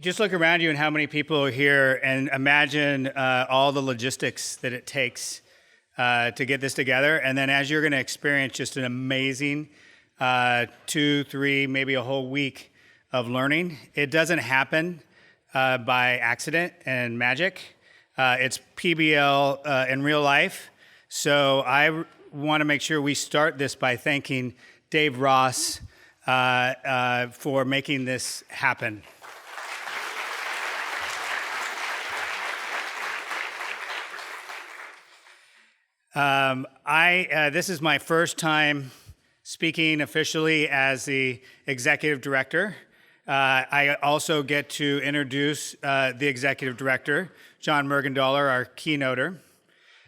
Just look around you and how many people are here, and imagine all the logistics that it takes to get this together. And then as you're going to experience just an amazing 2, 3, maybe a whole week of learning. It doesn't happen by accident and magic. It's PBL in real life. So I want to make sure we start this by thanking Dave Ross for making this happen. This is my first time speaking officially as the executive director. I also get to introduce the executive director, John Mergendoller, our keynoter.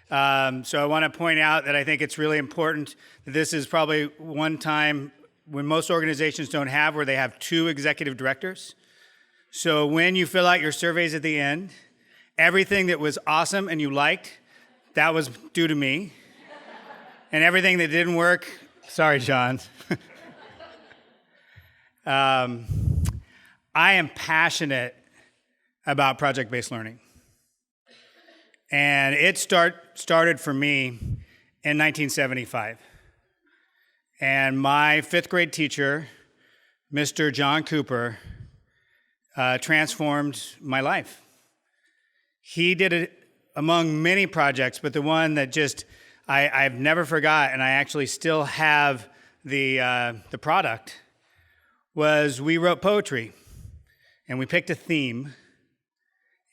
So I want to point out that I think it's really important that this is probably one time when most organizations don't have, where they have 2 executive directors. So when you fill out your surveys at the end, everything that was awesome and you liked, that was due to me. And everything that didn't work, sorry, John. I am passionate about project-based learning. And it started for me in 1975. And my 5th grade teacher, Mr. John Cooper, transformed my life. He did it among many projects, but the one that just I've never forgot, and I actually still have the product, was we wrote poetry, and we picked a theme,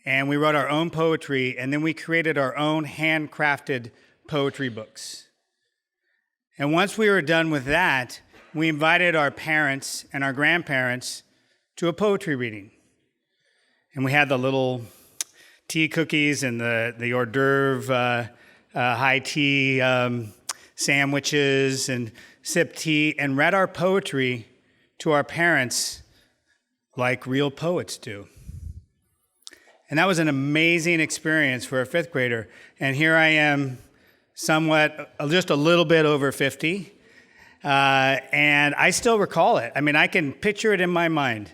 and we wrote our own poetry, and then we created our own handcrafted poetry books. And once we were done with that, we invited our parents and our grandparents to a poetry reading. And we had the little tea cookies and the hors d'oeuvre high tea sandwiches and sipped tea and read our poetry to our parents like real poets do. And that was an amazing experience for a 5th grader. And here I am, somewhat, just a little bit over 50, and I still recall it. I mean, I can picture it in my mind.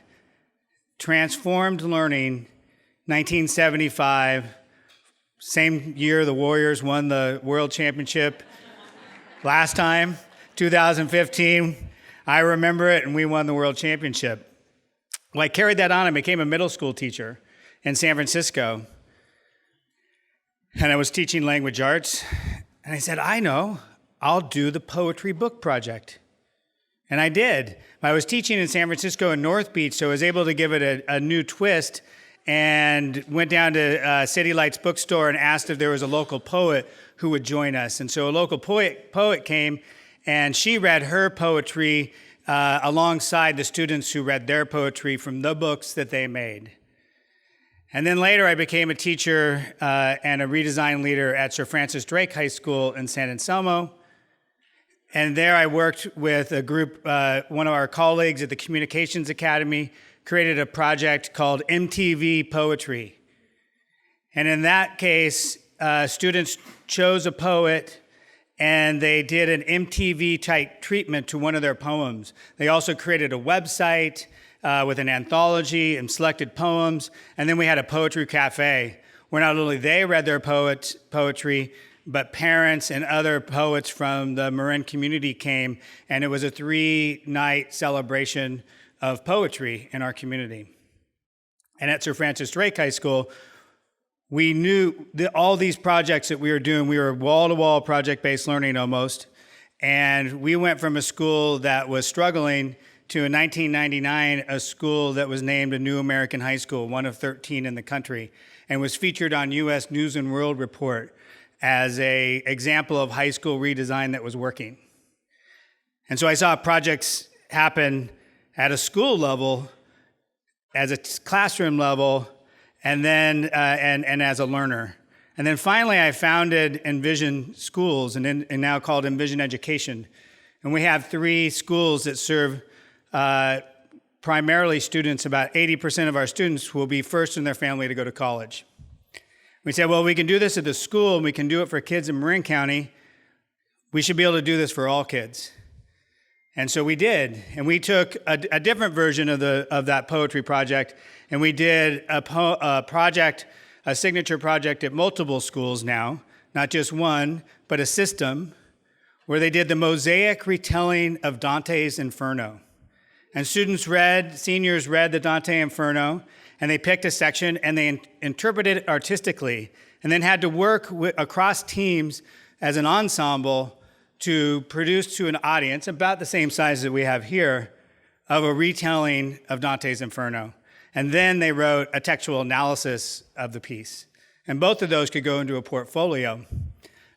Transformed learning, 1975, same year the Warriors won the World Championship. Last time, 2015, I remember it, and we won the World Championship. Well, I carried that on. I became a middle school teacher in San Francisco, and I was teaching language arts, and I said, I know, I'll do the poetry book project. And I did. I was teaching in San Francisco and North Beach, so I was able to give it a new twist, and went down to City Lights bookstore and asked if there was a local poet who would join us. And so a local poet came, and she read her poetry alongside the students who read their poetry from the books that they made. And then later I became a teacher and a redesign leader at Sir Francis Drake High School in San Anselmo. And there I worked with a group, one of our colleagues at the Communications Academy created a project called MTV Poetry. And in that case, students chose a poet and they did an MTV-type treatment to one of their poems. They also created a website with an anthology and selected poems, and then we had a poetry cafe where not only they read their poetry, but parents and other poets from the Marin community came, and it was a 3-night celebration of poetry in our community. And at Sir Francis Drake High School, we knew that all these projects that we were doing, we were wall-to-wall project-based learning almost, and we went from a school that was struggling to, in 1999, a school that was named a New American High School, one of 13 in the country, and was featured on U.S. News and World Report as an example of high school redesign that was working. And so I saw projects happen at a school level, as a classroom level, and then and as a learner. And then finally, I founded Envision Schools, and now called Envision Education. And we have 3 schools that serve primarily students. About 80% of our students will be first in their family to go to college. We said, well, we can do this at the school, and we can do it for kids in Marin County. We should be able to do this for all kids. And so we did, and we took a different version of that poetry project, and we did a signature project at multiple schools now, not just one, but a system, where they did the mosaic retelling of Dante's Inferno. And seniors read the Dante Inferno, and they picked a section, and they interpreted it artistically, and then had to work across teams as an ensemble to produce to an audience about the same size that we have here of a retelling of Dante's Inferno. And then they wrote a textual analysis of the piece. And both of those could go into a portfolio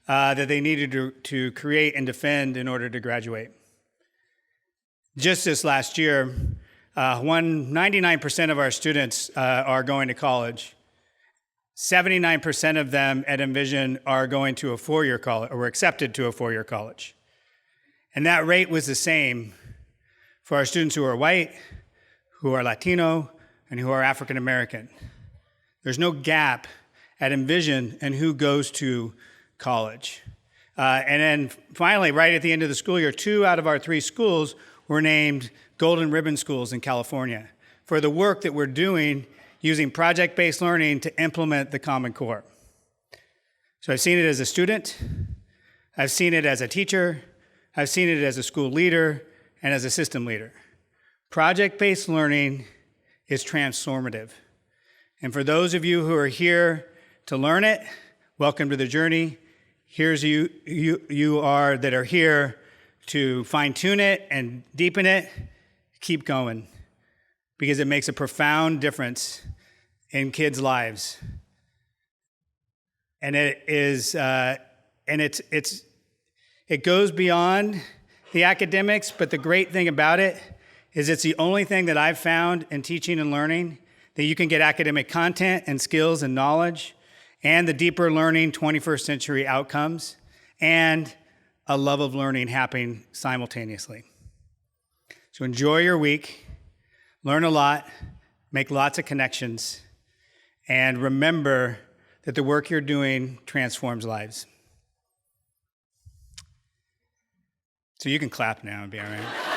that they needed to create and defend in order to graduate. Just this last year, 99% of our students are going to college. 79% of them at Envision are going to a four-year college, or were accepted to a four-year college. And that rate was the same for our students who are white, who are Latino, and who are African American. There's no gap at Envision in who goes to college. And then finally, right at the end of the school year, 2 out of our 3 schools were named Golden Ribbon Schools in California for the work that we're doing using project-based learning to implement the Common Core. So I've seen it as a student, I've seen it as a teacher, I've seen it as a school leader, and as a system leader. Project-based learning is transformative. And for those of you who are here to learn it, welcome to the journey. Here's you are that are here to fine-tune it and deepen it. Keep going, because it makes a profound difference in kids' lives. And it goes beyond the academics, but the great thing about it is it's the only thing that I've found in teaching and learning that you can get academic content and skills and knowledge and the deeper learning 21st century outcomes and a love of learning happening simultaneously. So enjoy your week, learn a lot, make lots of connections, and remember that the work you're doing transforms lives. So you can clap now and be all right.